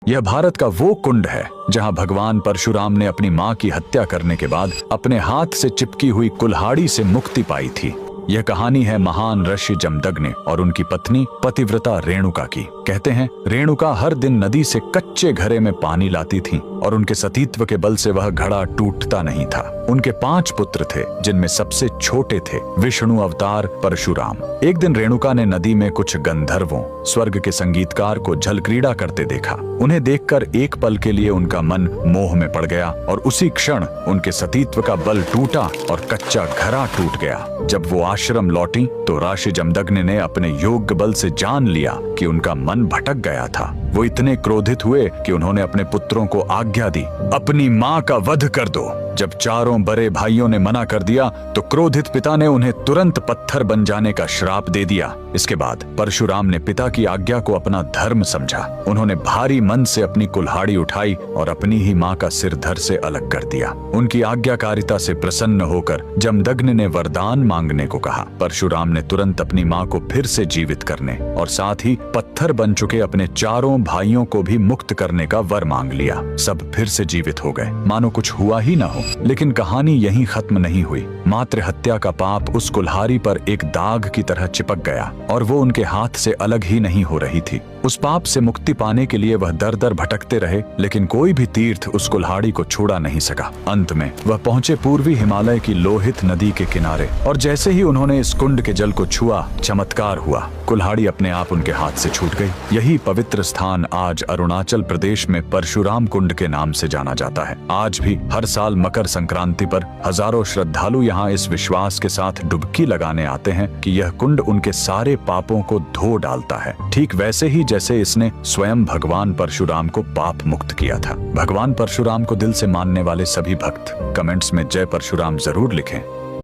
यह भारत का वो कुंड है जहां भगवान परशुराम ने अपनी मां की हत्या करने के बाद अपने हाथ से चिपकी हुई कुल्हाड़ी से मुक्ति पाई थी। यह कहानी है महान ऋषि जमदग्नि और उनकी पत्नी पतिव्रता रेणुका की। कहते हैं रेणुका हर दिन नदी से कच्चे घड़े में पानी लाती थीं और उनके सतीत्व के बल से वह घड़ा टूटता नहीं था। उनके 5 पुत्र थे जिनमें सबसे छोटे थे विष्णु अवतार परशुराम। एक दिन रेणुका ने नदी में कुछ गंधर्वों स्वर्ग के संगीतकार को जल क्रीड़ा करते देखा। उन्हें देखकर एक पल के लिए उनका मन मोह में पड़ गया और उसी क्षण उनके सतीत्व का बल टूटा और कच्चा घड़ा टूट गया। जब वो आश्रम लौटी तो ऋषि जमदग्नि ने अपने योग बल से जान लिया कि उनका मन भटक गया था। वो इतने क्रोधित हुए कि उन्होंने अपने पुत्रों को आज्ञा दी, अपनी मां का वध कर दो। जब चारों बड़े भाइयों ने मना कर दिया तो क्रोधित पिता ने उन्हें तुरंत पत्थर बन जाने का श्राप दे दिया। इसके बाद परशुराम ने पिता की आज्ञा को अपना धर्म समझा। उन्होंने भारी मन से अपनी कुल्हाड़ी उठाई और अपनी ही मां का सिर धड़ से अलग कर दिया। उनकी आज्ञाकारिता से प्रसन्न होकर जमदग्नि ने वरदान मांगने को कहा। परशुराम ने तुरंत अपनी मां को फिर से जीवित करने और साथ ही पत्थर बन चुके अपने चारों भाइयों को भी मुक्त करने का वर मांग लिया। सब फिर से जीवित हो गए, मानो कुछ हुआ ही ना हो। लेकिन कहानी यहीं खत्म नहीं हुई। मातृ हत्या का पाप उस कुल्हाड़ी पर एक दाग की तरह चिपक गया और वो उनके हाथ से अलग ही नहीं हो रही थी। उस पाप से मुक्ति पाने के लिए वह दर दर भटकते रहे, लेकिन कोई भी तीर्थ उस कुल्हाड़ी को छुड़ा नहीं सका। अंत में वह पहुंचे पूर्वी हिमालय की लोहित नदी के किनारे और जैसे ही उन्होंने इस कुंड के जल को छुआ, चमत्कार हुआ। कुल्हाड़ी अपने आप उनके हाथ से छूट गई। यही पवित्र स्थान आज अरुणाचल प्रदेश में परशुराम कुंड के नाम से जाना जाता है। आज भी हर साल मकर संक्रांति पर हजारों श्रद्धालु यहाँ इस विश्वास के साथ डुबकी लगाने आते हैं कि यह कुंड उनके सारे पापों को धो डालता है, ठीक वैसे ही जैसे इसने स्वयं भगवान परशुराम को पाप मुक्त किया था। भगवान परशुराम को दिल से मानने वाले सभी भक्त कमेंट्स में जय परशुराम जरूर लिखें।